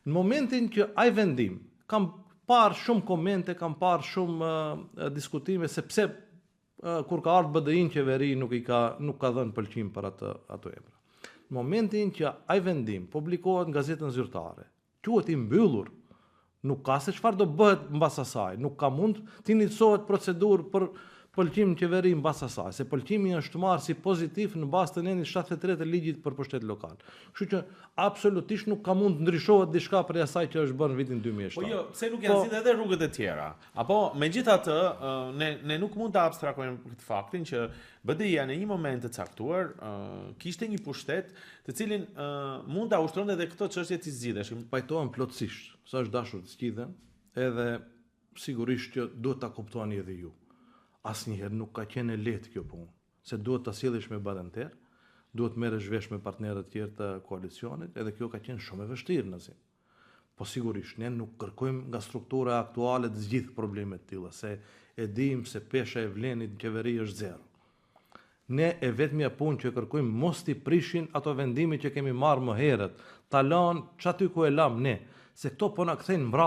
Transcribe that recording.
Në momentin që ai vendim, kam parë shumë komente, kam parë shumë diskutime se pse kur ka ardhur BDI në qeveri nuk ka dhënë pëlqim për ato emra. Në momentin që ai vendim publikohet në gazetën zyrtare, quhet i mbyllur, nuk ka se çfarë do bëhet mbas asaj, nuk ka mund të inicisohet procedurë për pëlqim në qeveri mbas asaj, se pëlqimi është marrë si pozitiv në bazë të nenit 73 të ligjit për pushtet lokal. Kështu që absolutisht nuk ka mund të ndryshohet diçka prej asaj që është bërë në vitin 2007. Po jo, pse nuk janë zgjidhur edhe rrugët e tjera? Apo megjithatë, ne nuk mund të abstrakojmë këtë faktin që BDI-ja në një moment të caktuar kishte një pushtet të cilin mund ta ushtronte edhe këto çështje të zgjidheshim. Pajtohem plotësisht, sa është dashur të zgjidhen, edhe sigurisht që duhet ta kuptoni edhe ju. Asnjëherë nuk ka qenë lehtë kjo punë, se duhet ta sjellësh me balancer, duhet merresh vesh me partnerët tjerë të koalicionit, edhe kjo ka qenë shumë e vështirë në Nazim. Po sigurisht ne nuk kërkojmë nga struktura aktuale të zgjidh probleme të tilla, se e dim se pesha e vlenit në qeveri është zero. Ne e vetmja punë që kërkojmë mos t'i prishin ato vendime që kemi marrë më herët, ta lanë çaty ku e lam ne, se këto po na kthejnë mbrapa.